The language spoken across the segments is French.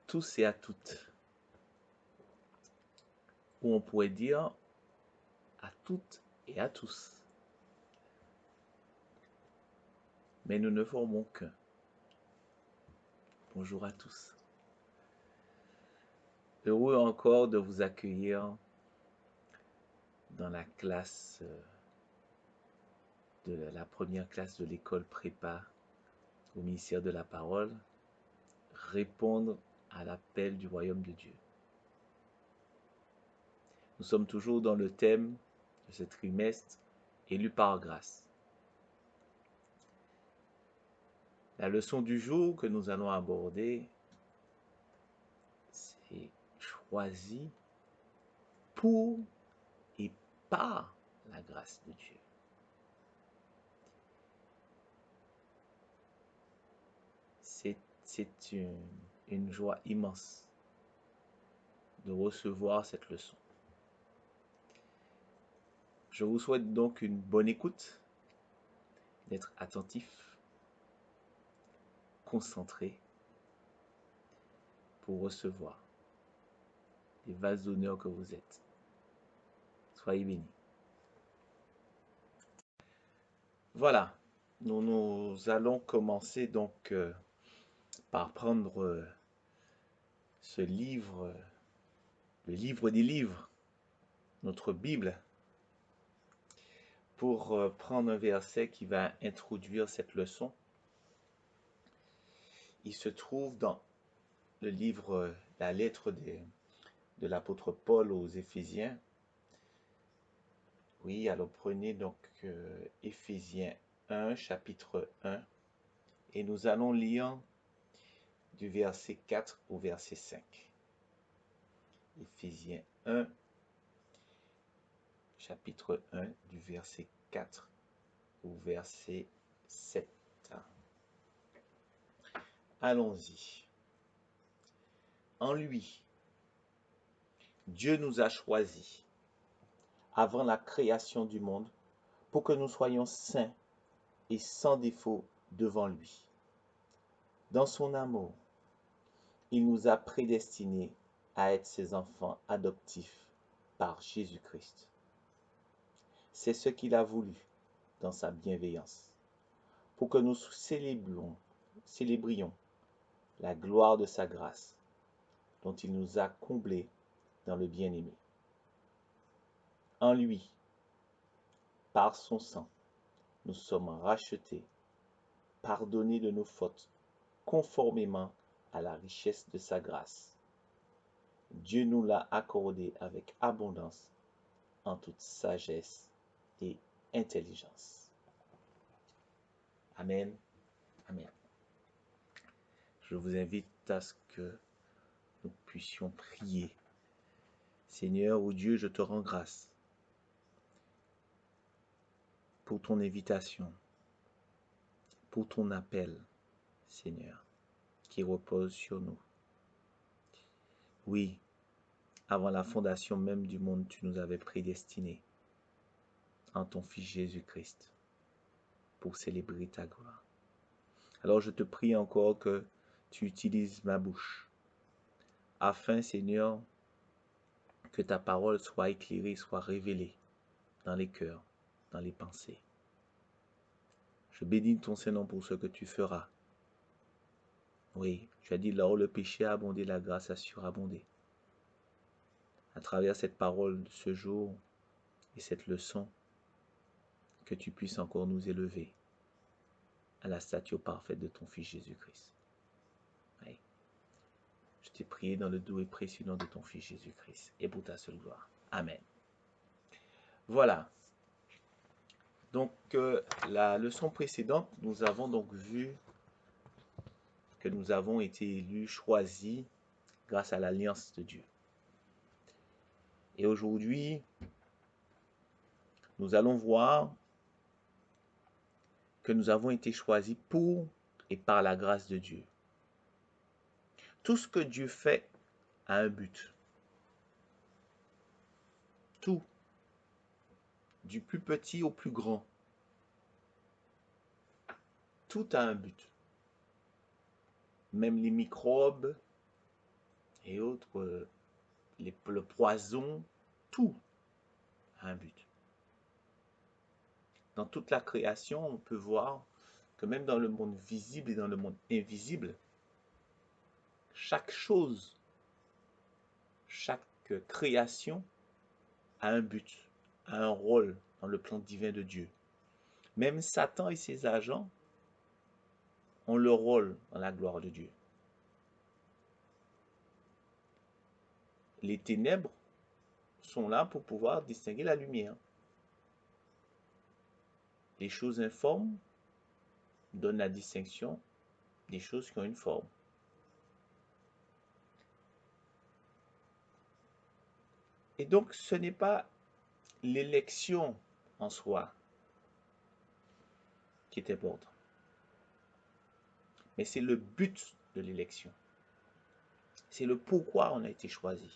tous et à toutes, ou on pourrait dire à toutes et à tous. Mais nous ne formons qu'un. Bonjour à tous. Heureux encore de vous accueillir dans la classe de la première classe de l'école prépa au ministère de la parole, répondre à l'appel du royaume de Dieu. Nous sommes toujours dans le thème de ce trimestre, élu par grâce. La leçon du jour que nous allons aborder, c'est choisi pour et par la grâce de Dieu. C'est une joie immense de recevoir cette leçon. Je vous souhaite donc une bonne écoute, d'être attentif, concentré pour recevoir les vases d'honneur que vous êtes. Soyez bénis. Voilà, nous allons commencer donc par prendre ce livre, le livre des livres, notre Bible, pour prendre un verset qui va introduire cette leçon. Il se trouve dans le livre, la lettre de l'apôtre Paul aux Éphésiens. Oui, alors prenez donc Éphésiens 1, chapitre 1, et nous allons lire du verset 4 au verset 5. Éphésiens 1, chapitre 1, du verset 4 au verset 7. Allons-y. En lui, Dieu nous a choisis avant la création du monde pour que nous soyons saints et sans défaut devant lui. Dans son amour, il nous a prédestinés à être ses enfants adoptifs par Jésus-Christ. C'est ce qu'il a voulu dans sa bienveillance, pour que nous célébrions la gloire de sa grâce, dont il nous a comblés dans le bien-aimé. En lui, par son sang, nous sommes rachetés, pardonnés de nos fautes, conformément à la richesse de sa grâce. Dieu nous l'a accordé avec abondance en toute sagesse et intelligence. Amen. Amen. Je vous invite à ce que nous puissions prier. Seigneur, ô Dieu, je te rends grâce pour ton invitation, pour ton appel, Seigneur, qui repose sur nous. Oui, avant la fondation même du monde, tu nous avais prédestinés en ton Fils Jésus-Christ pour célébrer ta gloire. Alors je te prie encore que tu utilises ma bouche afin, Seigneur, que ta parole soit éclairée, soit révélée dans les cœurs, dans les pensées. Je bénis ton Saint-Nom pour ce que tu feras. Oui, tu as dit là où le péché a abondé, la grâce a surabondé. À travers cette parole de ce jour et cette leçon, que tu puisses encore nous élever à la stature parfaite de ton Fils Jésus-Christ. Oui. Je t'ai prié dans le doux et précieux nom de ton Fils Jésus-Christ et pour ta seule gloire. Amen. Voilà. Donc, la leçon précédente, nous avons donc vu que nous avons été élus, choisis grâce à l'alliance de Dieu. Et aujourd'hui, nous allons voir que nous avons été choisis pour et par la grâce de Dieu. Tout ce que Dieu fait a un but. Tout, du plus petit au plus grand. Tout a un but. Même les microbes, et autres, le poison, tout a un but. Dans toute la création, on peut voir que même dans le monde visible et dans le monde invisible, chaque chose, chaque création a un but, a un rôle dans le plan divin de Dieu. Même Satan et ses agents ont leur rôle dans la gloire de Dieu. Les ténèbres sont là pour pouvoir distinguer la lumière. Les choses informes donnent la distinction des choses qui ont une forme. Et donc, ce n'est pas l'élection en soi qui est important, mais c'est le but de l'élection. C'est le pourquoi on a été choisi.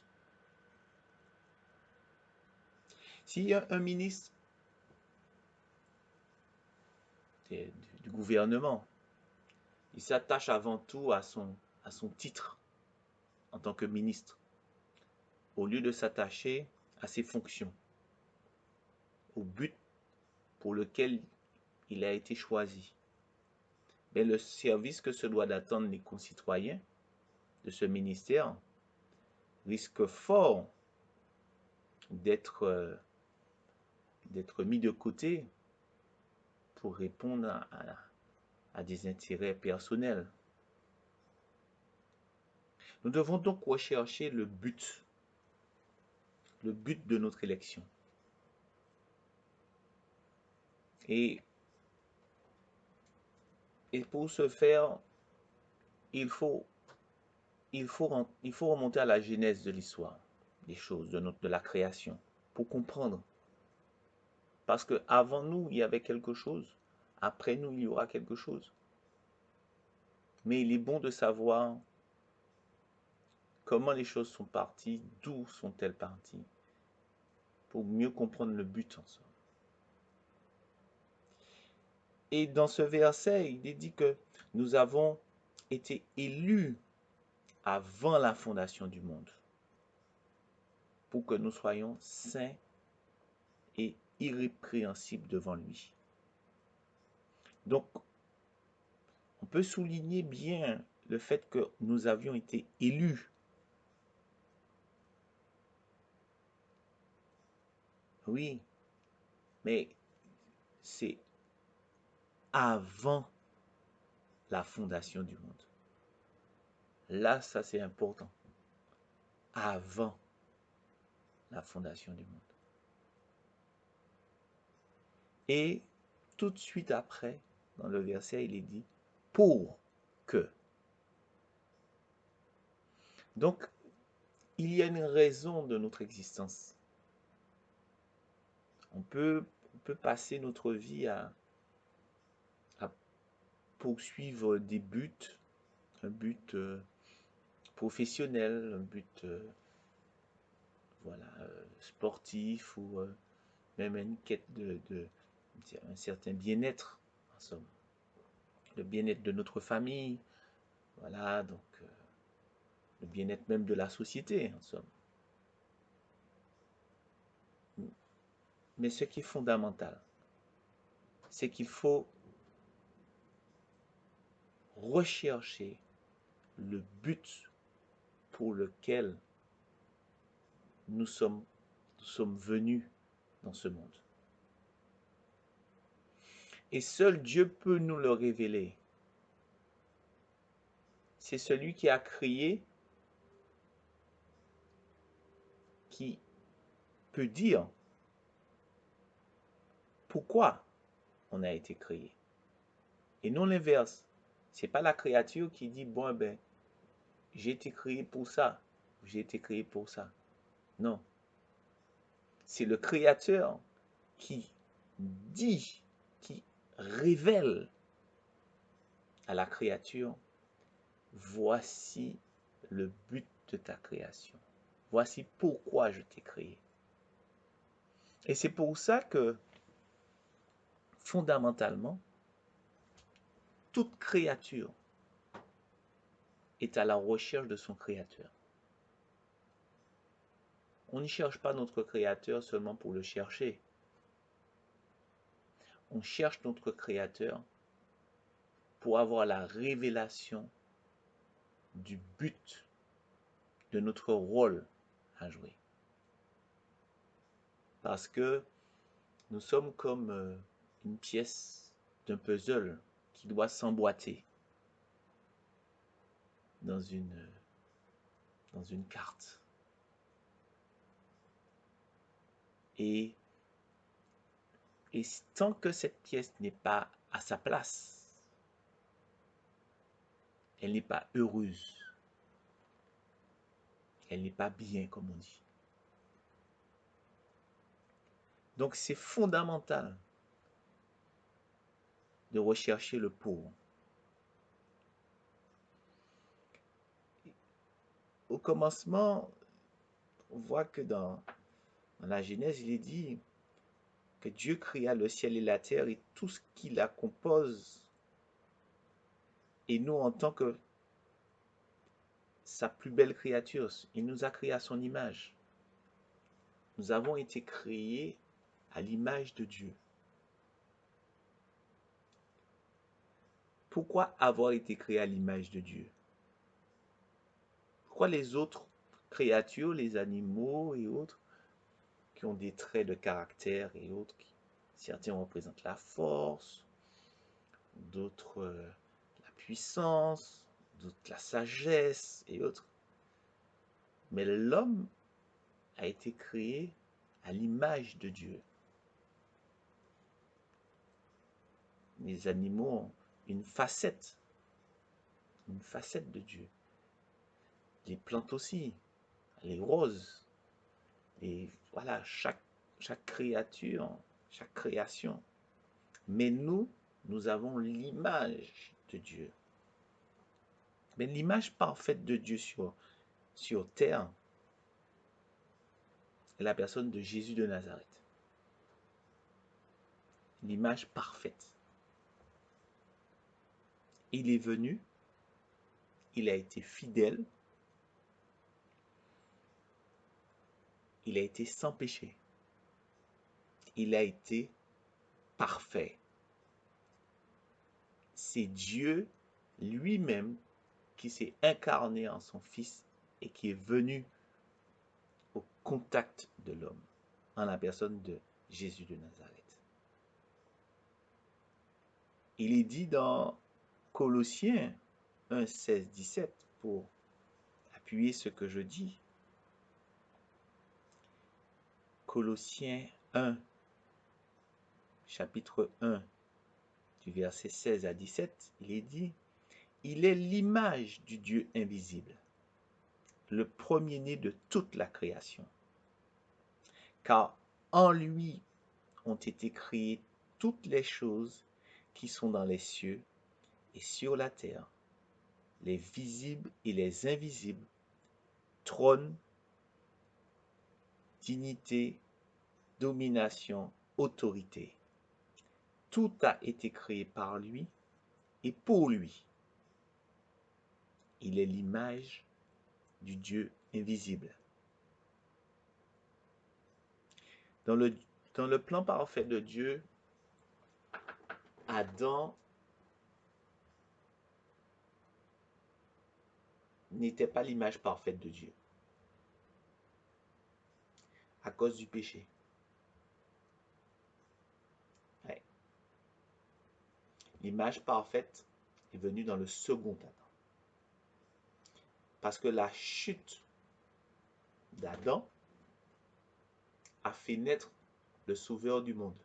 S'il y a un ministre du gouvernement, il s'attache avant tout à son titre en tant que ministre, au lieu de s'attacher à ses fonctions, au but pour lequel il a été choisi. Mais le service que se doivent d'attendre les concitoyens de ce ministère risque fort d'être mis de côté pour répondre à des intérêts personnels. Nous devons donc rechercher le but de notre élection. Et pour ce faire, il faut remonter à la genèse de l'histoire, des choses, de la création, pour comprendre. Parce qu'avant nous, il y avait quelque chose. Après nous, il y aura quelque chose. Mais il est bon de savoir comment les choses sont parties, d'où sont-elles parties, pour mieux comprendre le but en soi. Et dans ce verset, il est dit que nous avons été élus avant la fondation du monde, pour que nous soyons saints et irrépréhensibles devant lui. Donc, on peut souligner bien le fait que nous avions été élus. Oui, mais c'est avant la fondation du monde. Là, ça c'est important. Avant la fondation du monde. Et tout de suite après, dans le verset, il est dit pour que. Donc, il y a une raison de notre existence. On peut passer notre vie à poursuivre des buts, un but professionnel, un but sportif ou même une quête de un certain bien-être, en somme. Le bien-être de notre famille, voilà, donc le bien-être même de la société, en somme. Mais ce qui est fondamental, c'est qu'il faut rechercher le but pour lequel nous sommes venus dans ce monde. Et seul Dieu peut nous le révéler. C'est celui qui a créé qui peut dire pourquoi on a été créé. Et non l'inverse. C'est pas la créature qui dit bon ben j'ai été créé pour ça, j'ai été créé pour ça. Non. C'est le créateur qui dit, qui révèle à la créature, voici le but de ta création. Voici pourquoi je t'ai créé. Et c'est pour ça que, fondamentalement, toute créature est à la recherche de son créateur. On ne cherche pas notre Créateur seulement pour le chercher. On cherche notre Créateur pour avoir la révélation du but de notre rôle à jouer. Parce que nous sommes comme une pièce d'un puzzle qui doit s'emboîter dans une carte. Et tant que cette pièce n'est pas à sa place, elle n'est pas heureuse. Elle n'est pas bien, comme on dit. Donc c'est fondamental de rechercher le pour. Au commencement, on voit que dans la Genèse, il est dit que Dieu créa le ciel et la terre et tout ce qui la compose. Et nous, en tant que sa plus belle créature, il nous a créés à son image. Nous avons été créés à l'image de Dieu. Pourquoi avoir été créé à l'image de Dieu? Pourquoi les autres créatures, les animaux et autres, qui ont des traits de caractère et autres, certains représentent la force, d'autres la puissance, d'autres la sagesse et autres. Mais l'homme a été créé à l'image de Dieu. Les animaux ont une facette de Dieu. Les plantes aussi, les roses, et voilà, chaque créature, chaque création. Mais nous avons l'image de Dieu. Mais l'image parfaite de Dieu sur terre est la personne de Jésus de Nazareth. L'image parfaite. Il est venu, il a été fidèle, il a été sans péché, il a été parfait. C'est Dieu lui-même qui s'est incarné en son Fils et qui est venu au contact de l'homme, en la personne de Jésus de Nazareth. Il est dit dans Colossiens 1, 16, 17, pour appuyer ce que je dis. Colossiens 1, chapitre 1, du verset 16 à 17, il est dit: il est l'image du Dieu invisible, le premier-né de toute la création. Car en lui ont été créées toutes les choses qui sont dans les cieux et sur la terre, les visibles et les invisibles, trône, dignité, domination, autorité. Tout a été créé par lui et pour lui. Il est l'image du Dieu invisible. Dans le plan parfait de Dieu, Adam n'était pas l'image parfaite de Dieu à cause du péché. Ouais. L'image parfaite est venue dans le second Adam. Parce que la chute d'Adam a fait naître le sauveur du monde.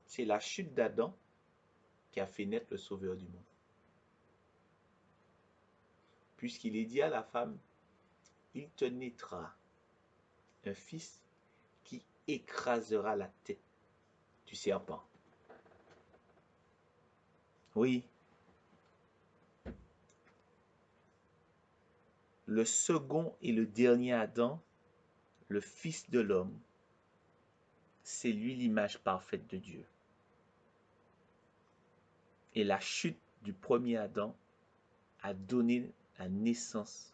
C'est la chute d'Adam qui a fait naître le sauveur du monde. Puisqu'il est dit à la femme: il te naîtra un fils qui écrasera la tête du serpent. Oui. Le second et le dernier Adam, le Fils de l'homme, c'est lui l'image parfaite de Dieu. Et la chute du premier Adam a donné la naissance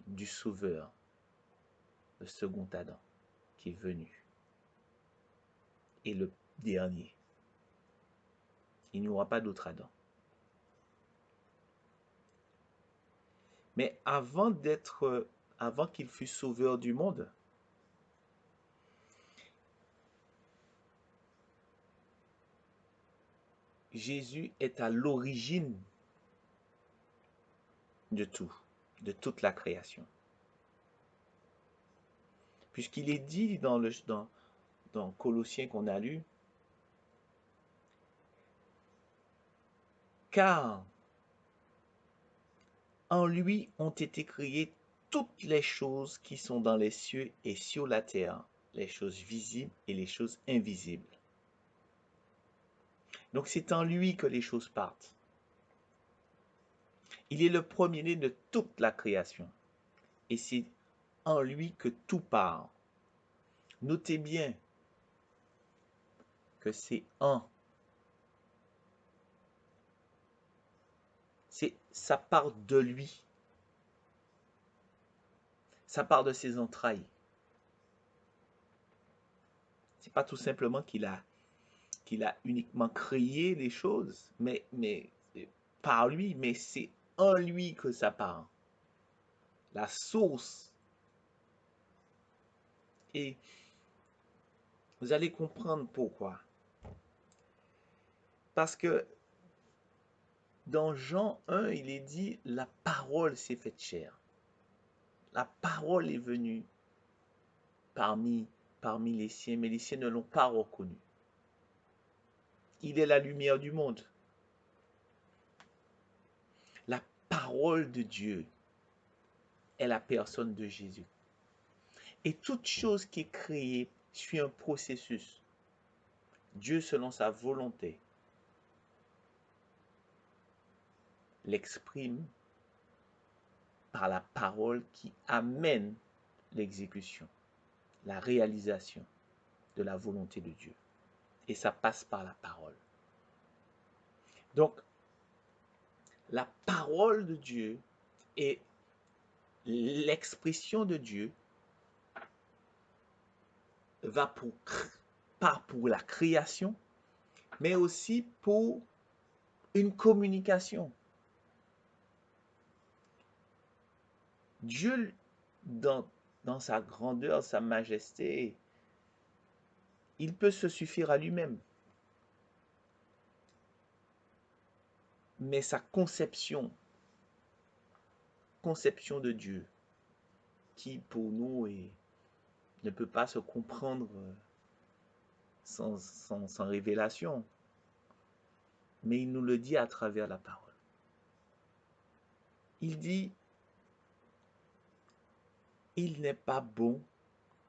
du Sauveur, le second Adam, qui est venu, et le dernier. Il n'y aura pas d'autre Adam. Mais avant qu'il fût sauveur du monde, Jésus est à l'origine de tout, de toute la création. Puisqu'il est dit dans Colossiens qu'on a lu, car en lui ont été créées toutes les choses qui sont dans les cieux et sur la terre, les choses visibles et les choses invisibles. Donc c'est en lui que les choses partent. Il est le premier-né de toute la création. Et c'est en lui que tout part. Notez bien que c'est ça part de lui. Ça part de ses entrailles. C'est pas tout simplement qu'il a uniquement créé les choses, mais par lui, mais c'est en lui que ça part. La source. Et vous allez comprendre pourquoi. Parce que dans Jean 1, il est dit, la parole s'est faite chair. La parole est venue parmi les siens, mais les siens ne l'ont pas reconnu. Il est la lumière du monde. La parole de Dieu est la personne de Jésus. Et toute chose qui est créée suit un processus. Dieu, selon sa volonté, l'exprime par la parole qui amène l'exécution, la réalisation de la volonté de Dieu. Et ça passe par la parole. Donc, la parole de Dieu est l'expression de Dieu va pas pour la création, mais aussi pour une communication. Dieu, dans sa grandeur, sa majesté, il peut se suffire à lui-même. Mais sa conception de Dieu, qui pour nous ne peut pas se comprendre sans révélation, mais il nous le dit à travers la parole. Il dit, il n'est pas bon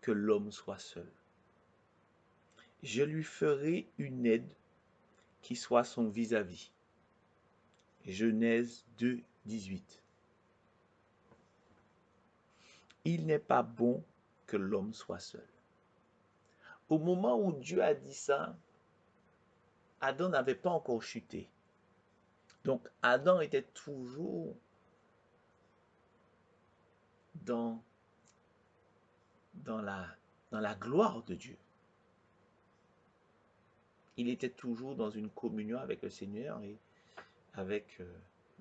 que l'homme soit seul. Je lui ferai une aide qui soit son vis-à-vis. Genèse 2, 18. Il n'est pas bon que l'homme soit seul. Au moment où Dieu a dit ça, Adam n'avait pas encore chuté. Donc Adam était toujours dans la gloire de Dieu. Il était toujours dans une communion avec le Seigneur et avec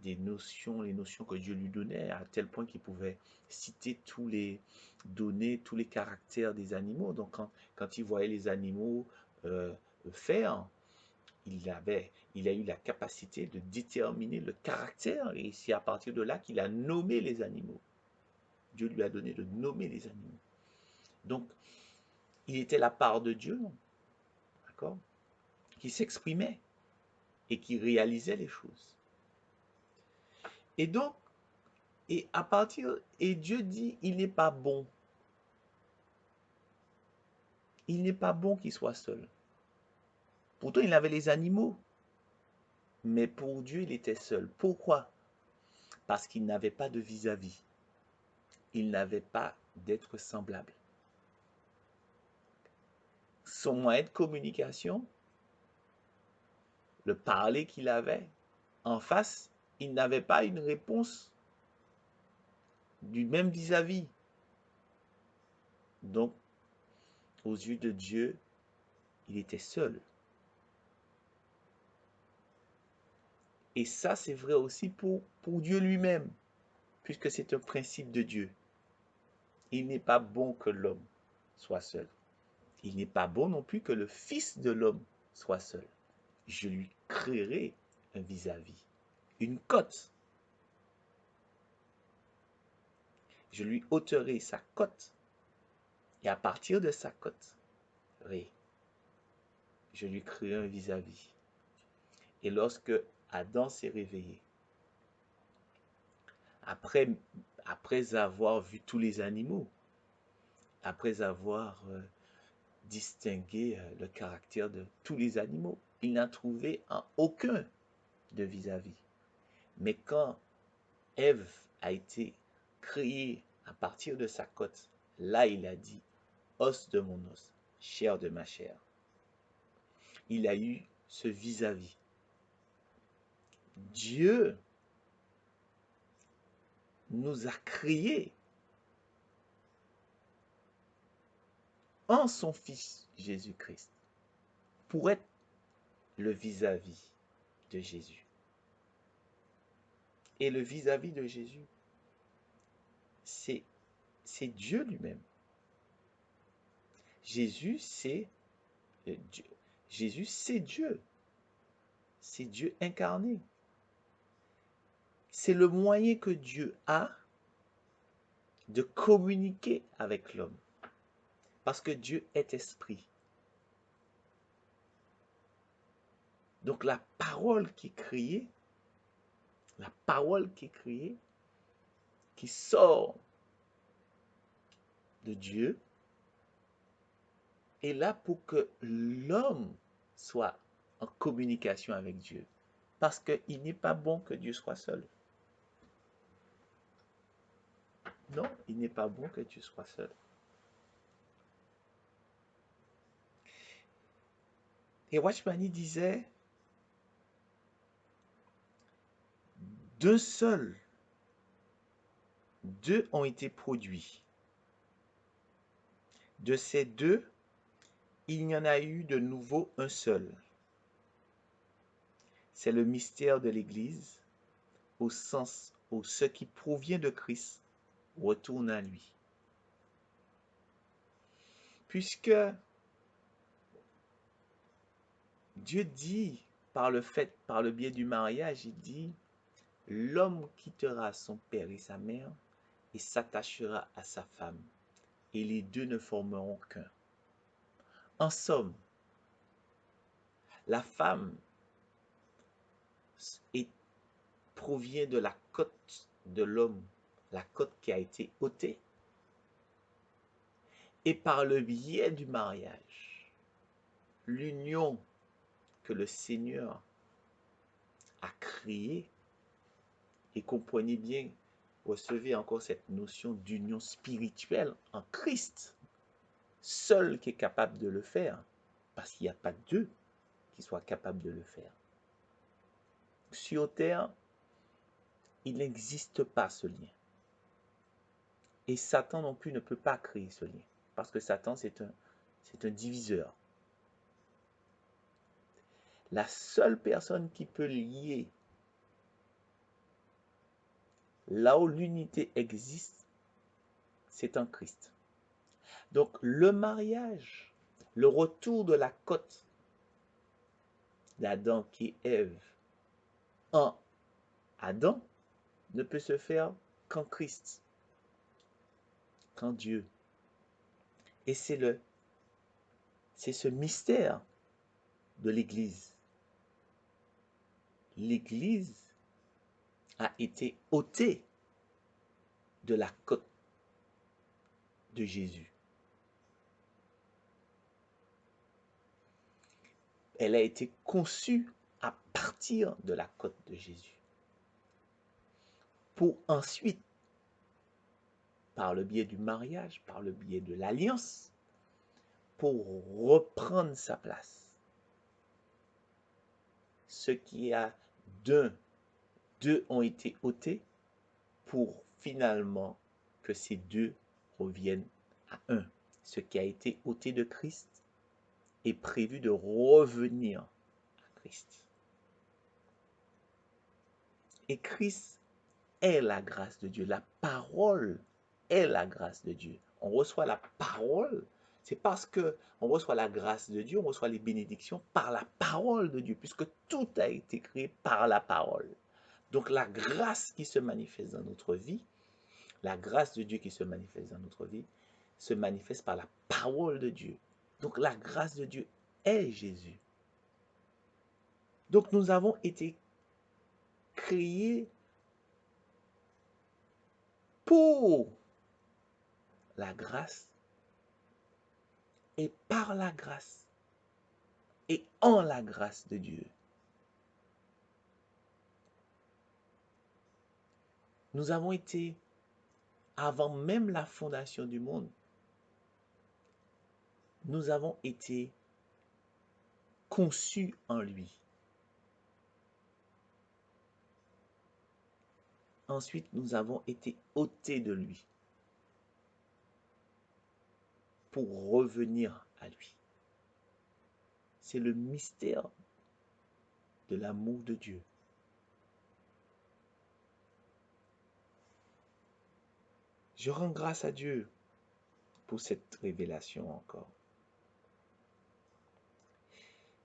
les notions que Dieu lui donnait, à tel point qu'il pouvait citer tous les données, tous les caractères des animaux. Donc quand il voyait les animaux faire, il a eu la capacité de déterminer le caractère, et c'est à partir de là qu'il a nommé les animaux. Dieu lui a donné de nommer les animaux. Donc, il était la part de Dieu, d'accord, qui s'exprimait et qui réalisait les choses. Et donc, et Dieu dit, il n'est pas bon. Il n'est pas bon qu'il soit seul. Pourtant, il avait les animaux. Mais pour Dieu, il était seul. Pourquoi? Parce qu'il n'avait pas de vis-à-vis. Il n'avait pas d'être semblable. Son moyen de communication, le parler qu'il avait, en face, il n'avait pas une réponse du même vis-à-vis. Donc, aux yeux de Dieu, il était seul. Et ça, c'est vrai aussi pour Dieu lui-même, puisque c'est un principe de Dieu. Il n'est pas bon que l'homme soit seul. Il n'est pas bon non plus que le Fils de l'homme soit seul. Je lui créerai un vis-à-vis, une cote. Je lui ôterai sa cote. Et à partir de sa cote, oui, je lui créerai un vis-à-vis. Et lorsque Adam s'est réveillé, après avoir vu tous les animaux, après avoir distingué le caractère de tous les animaux, il n'a trouvé en aucun de vis-à-vis. Mais quand Ève a été créée à partir de sa côte, là il a dit os de mon os, chair de ma chair. Il a eu ce vis-à-vis. Dieu nous a créés en son Fils Jésus-Christ pour être le vis-à-vis de Jésus. Et le vis-à-vis de Jésus, c'est Dieu lui-même. Jésus, c'est Dieu. Jésus, c'est Dieu. C'est Dieu incarné. C'est le moyen que Dieu a de communiquer avec l'homme. Parce que Dieu est esprit. Donc la parole qui est créée, qui sort de Dieu, est là pour que l'homme soit en communication avec Dieu. Parce qu'il n'est pas bon que Dieu soit seul. Non, il n'est pas bon que Dieu soit seul. Et Watchmani disait, d'un seul, deux ont été produits. De ces deux, il n'y en a eu de nouveau un seul. C'est le mystère de l'Église, au sens où ce qui provient de Christ retourne à lui. Puisque Dieu dit, par le biais du mariage, il dit, l'homme quittera son père et sa mère et s'attachera à sa femme, et les deux ne formeront qu'un. En somme, la femme provient de la côte de l'homme, la côte qui a été ôtée, et par le biais du mariage, l'union que le Seigneur a créée, et comprenez bien, recevez encore cette notion d'union spirituelle en Christ, seul qui est capable de le faire, parce qu'il n'y a pas deux qui soient capables de le faire. Sur terre, il n'existe pas ce lien. Et Satan non plus ne peut pas créer ce lien, parce que Satan, c'est un diviseur. La seule personne qui peut lier là où l'unité existe, c'est en Christ. Donc le mariage, le retour de la côte d'Adam qui est Ève en Adam, ne peut se faire qu'en Christ, qu'en Dieu. Et c'est ce mystère de l'Église. L'Église a été ôtée de la côte de Jésus. Elle a été conçue à partir de la côte de Jésus. Pour ensuite, par le biais du mariage, par le biais de l'alliance, pour reprendre sa place. Ce qui a deux ont été ôtés pour finalement que ces deux reviennent à un. Ce qui a été ôté de Christ est prévu de revenir à Christ. Et Christ est la grâce de Dieu. La parole est la grâce de Dieu. On reçoit la parole. C'est parce que on reçoit la grâce de Dieu, on reçoit les bénédictions par la parole de Dieu, puisque tout a été créé par la parole. Donc la grâce qui se manifeste dans notre vie, la grâce de Dieu qui se manifeste dans notre vie, se manifeste par la parole de Dieu. Donc la grâce de Dieu est Jésus. Donc nous avons été créés pour la grâce et par la grâce et en la grâce de Dieu. Nous avons été, avant même la fondation du monde, nous avons été conçus en lui. Ensuite, nous avons été ôtés de lui pour revenir à lui. C'est le mystère de l'amour de Dieu. Je rends grâce à Dieu pour cette révélation encore.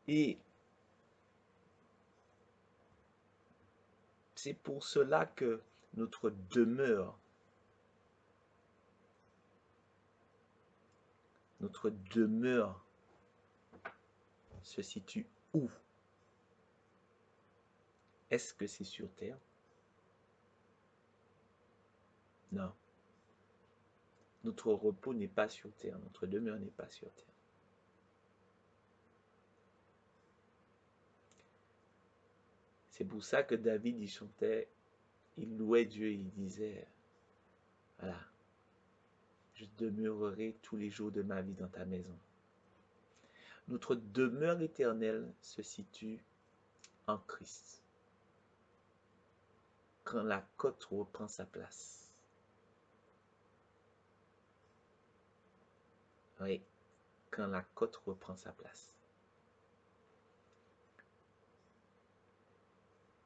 Et c'est pour cela que notre demeure se situe où? Est-ce que c'est sur terre? Non. Notre repos n'est pas sur terre, notre demeure n'est pas sur terre. C'est pour ça que David, il chantait, il louait Dieu, il disait, voilà, je demeurerai tous les jours de ma vie dans ta maison. Notre demeure éternelle se situe en Christ. Quand la côte reprend sa place. Oui, quand la côte reprend sa place.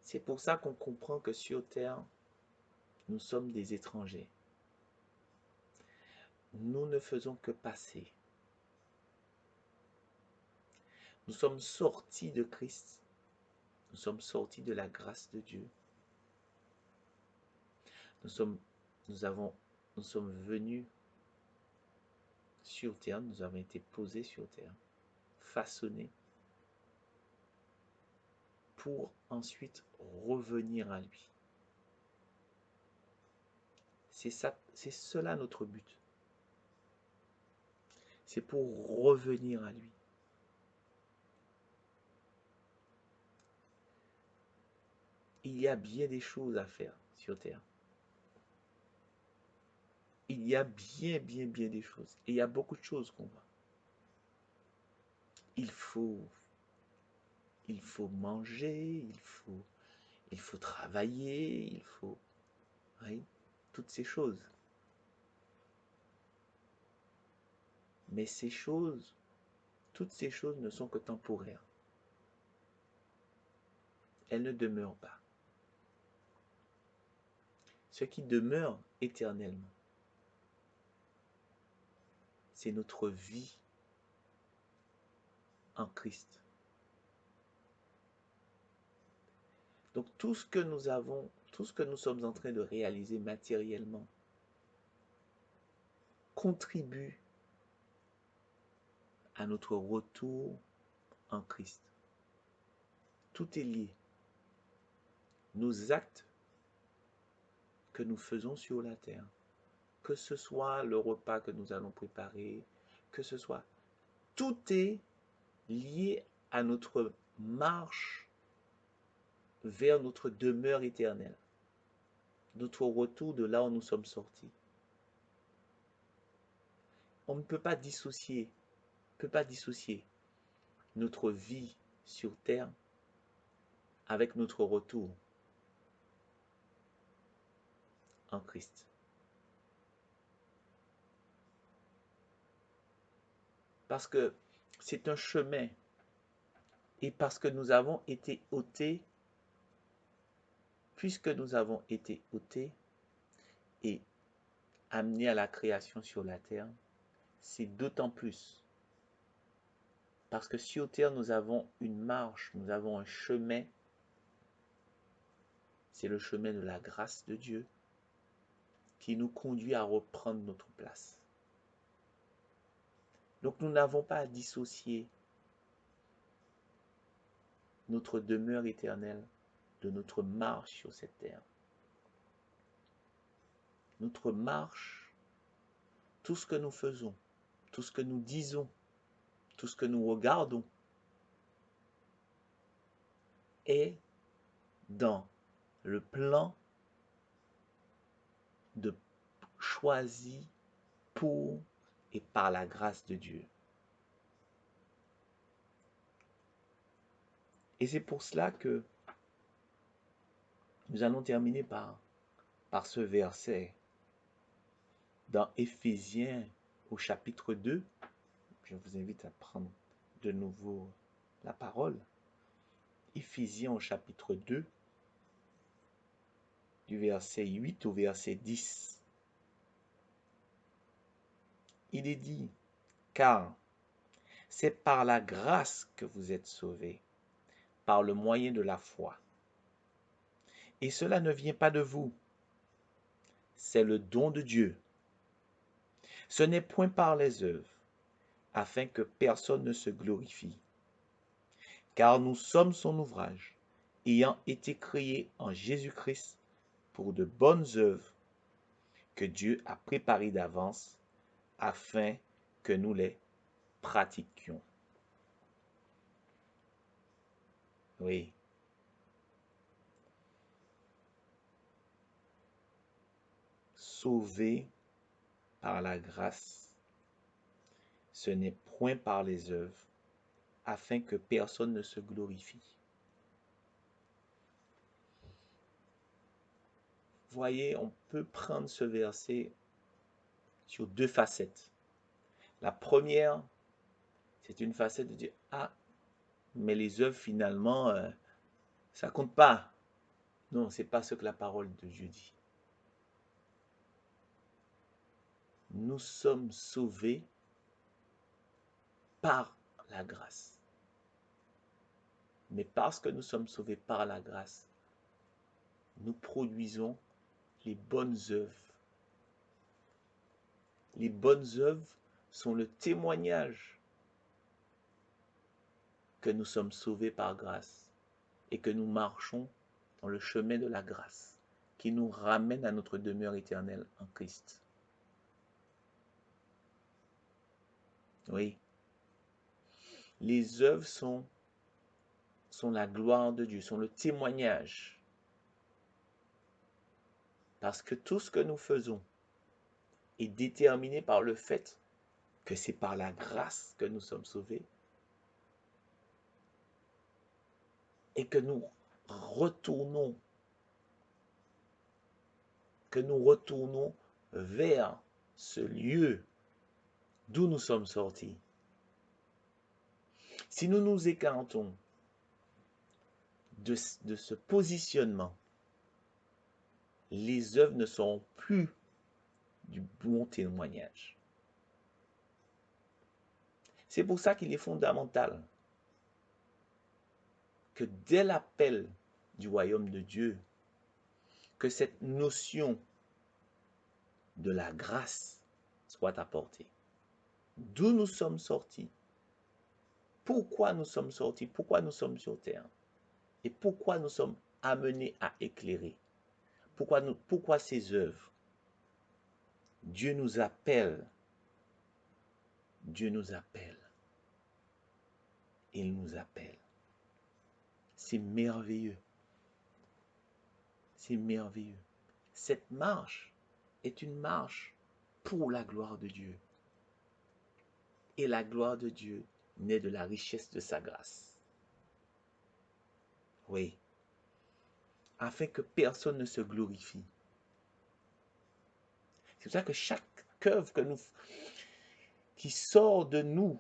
C'est pour ça qu'on comprend que sur terre, nous sommes des étrangers. Nous ne faisons que passer. Nous sommes sortis de Christ. Nous sommes sortis de la grâce de Dieu. Nous sommes venus sur terre, nous avons été posés sur terre, façonnés, pour ensuite revenir à lui. C'est cela notre but. C'est pour revenir à lui. Il y a bien des choses à faire sur terre. Il y a bien des choses. Et il y a beaucoup de choses qu'on voit. Il faut manger, il faut travailler, il faut... Oui, toutes ces choses. Mais toutes ces choses ne sont que temporaires. Elles ne demeurent pas. Ce qui demeure éternellement, c'est notre vie en Christ. Donc tout ce que nous avons, tout ce que nous sommes en train de réaliser matériellement, contribue à notre retour en Christ. Tout est lié. Nos actes que nous faisons sur la terre, que ce soit le repas que nous allons préparer, que ce soit, tout est lié à notre marche vers notre demeure éternelle, notre retour de là où nous sommes sortis. On ne peut pas dissocier, notre vie sur terre avec notre retour en Christ. Parce que c'est un chemin. Et parce que nous avons été ôtés, puisque nous avons été ôtés et amenés à la création sur la terre, c'est d'autant plus. Parce que sur terre, nous avons une marche, nous avons un chemin. C'est le chemin de la grâce de Dieu qui nous conduit à reprendre notre place. Donc nous n'avons pas à dissocier notre demeure éternelle de notre marche sur cette terre. Notre marche, tout ce que nous faisons, tout ce que nous disons, tout ce que nous regardons est dans le plan de choisi pour et par la grâce de Dieu. Et c'est pour cela que nous allons terminer par ce verset dans Éphésiens au chapitre 2. Je vous invite à prendre de nouveau la parole. Éphésiens au chapitre 2, du verset 8 au verset 10. Il est dit, car c'est par la grâce que vous êtes sauvés, par le moyen de la foi. Et cela ne vient pas de vous, c'est le don de Dieu. Ce n'est point par les œuvres, afin que personne ne se glorifie. Car nous sommes son ouvrage, ayant été créés en Jésus-Christ pour de bonnes œuvres que Dieu a préparées d'avance, afin que nous les pratiquions. Oui. Sauvés par la grâce, ce n'est point par les œuvres, afin que personne ne se glorifie. Voyez, on peut prendre ce verset sur deux facettes. La première, c'est une facette de dire, ah, mais les œuvres finalement, ça compte pas. Non, c'est pas ce que la parole de Dieu dit. Nous sommes sauvés par la grâce. Mais parce que nous sommes sauvés par la grâce, nous produisons les bonnes œuvres. Les bonnes œuvres sont le témoignage que nous sommes sauvés par grâce et que nous marchons dans le chemin de la grâce qui nous ramène à notre demeure éternelle en Christ. Oui. Les œuvres sont la gloire de Dieu, sont le témoignage. Parce que tout ce que nous faisons est déterminé par le fait que c'est par la grâce que nous sommes sauvés et que nous retournons vers ce lieu d'où nous sommes sortis. Si nous nous écartons de ce positionnement, les œuvres ne seront plus du bon témoignage. C'est pour ça qu'il est fondamental que dès l'appel du royaume de Dieu, que cette notion de la grâce soit apportée. D'où nous sommes sortis, pourquoi nous sommes sortis, pourquoi nous sommes sur terre, et pourquoi nous sommes amenés à éclairer, pourquoi ces œuvres. Dieu nous appelle, il nous appelle. C'est merveilleux, c'est merveilleux. Cette marche est une marche pour la gloire de Dieu. Et la gloire de Dieu naît de la richesse de sa grâce. Oui. Afin que personne ne se glorifie. C'est pour ça que chaque œuvre qui sort de nous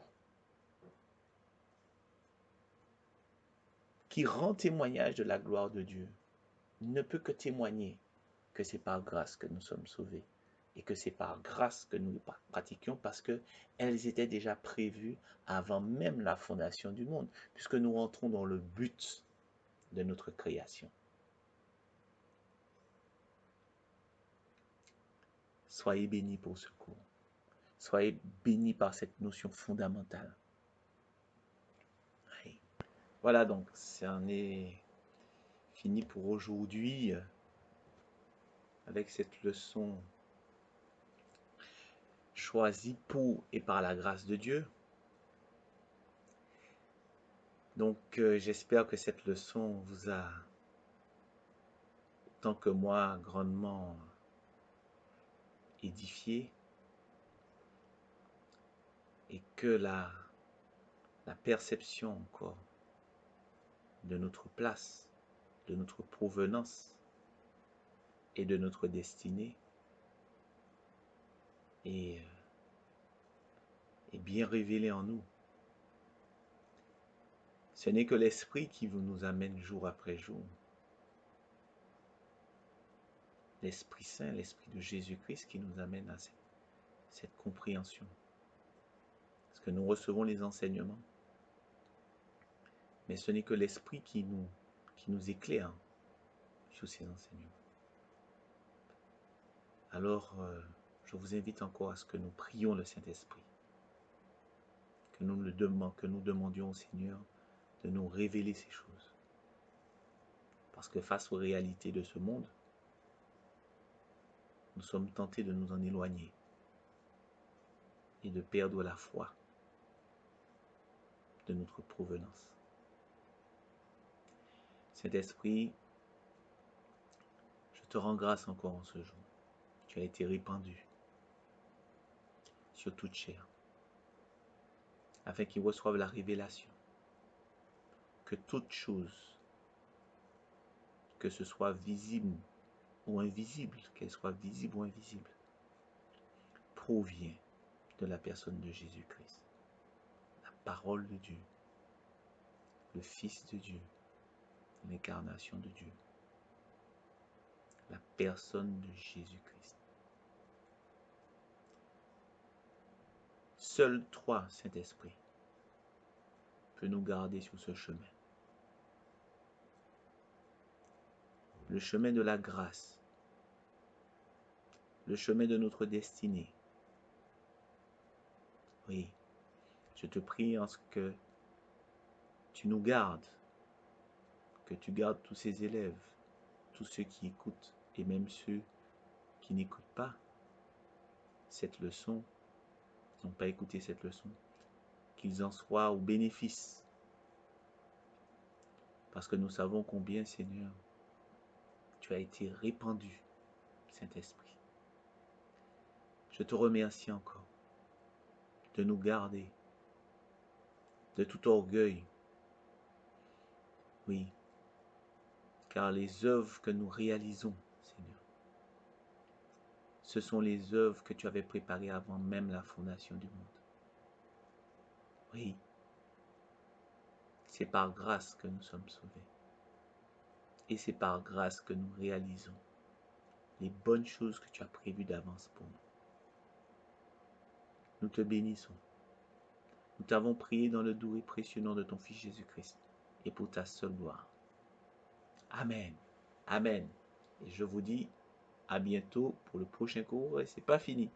qui rend témoignage de la gloire de Dieu ne peut que témoigner que c'est par grâce que nous sommes sauvés et que c'est par grâce que nous pratiquions parce qu'elles étaient déjà prévues avant même la fondation du monde, puisque nous rentrons dans le but de notre création. Soyez bénis pour ce cours. Soyez bénis par cette notion fondamentale. Voilà, donc, c'en est fini pour aujourd'hui avec cette leçon choisie pour et par la grâce de Dieu. Donc, j'espère que cette leçon vous a, autant que moi, grandement édifié et que la perception encore de notre place, de notre provenance et de notre destinée est bien révélée en nous. Ce n'est que l'Esprit qui nous amène jour après jour. L'Esprit Saint, l'Esprit de Jésus-Christ qui nous amène à cette compréhension. Parce que nous recevons les enseignements. Mais ce n'est que l'Esprit qui nous éclaire sur ces enseignements. Alors, je vous invite encore à ce que nous prions le Saint-Esprit. Que nous demandions au Seigneur de nous révéler ces choses. Parce que face aux réalités de ce monde, nous sommes tentés de nous en éloigner et de perdre la foi de notre provenance. Saint-Esprit, je te rends grâce encore en ce jour. Tu as été répandu sur toute chair, afin qu'ils reçoivent la révélation que toute chose, que ce soit visible ou invisible, qu'elle soit visible ou invisible, provient de la personne de Jésus-Christ, la parole de Dieu, le Fils de Dieu, l'incarnation de Dieu, la personne de Jésus-Christ. Seul toi, Saint-Esprit, peux nous garder sur ce chemin. Le chemin de la grâce, le chemin de notre destinée. Oui, je te prie en ce que tu nous gardes, que tu gardes tous ces élèves, tous ceux qui écoutent et même ceux qui n'écoutent pas cette leçon, n'ont pas écouté cette leçon, qu'ils en soient au bénéfice. Parce que nous savons combien, Seigneur, tu as été répandu, Saint-Esprit. Je te remercie encore de nous garder de tout orgueil. Oui, car les œuvres que nous réalisons, Seigneur, ce sont les œuvres que tu avais préparées avant même la fondation du monde. Oui, c'est par grâce que nous sommes sauvés. Et c'est par grâce que nous réalisons les bonnes choses que tu as prévues d'avance pour nous. Nous te bénissons. Nous t'avons prié dans le doux et précieux nom de ton Fils Jésus-Christ et pour ta seule gloire. Amen. Amen. Et je vous dis à bientôt pour le prochain cours et c'est pas fini.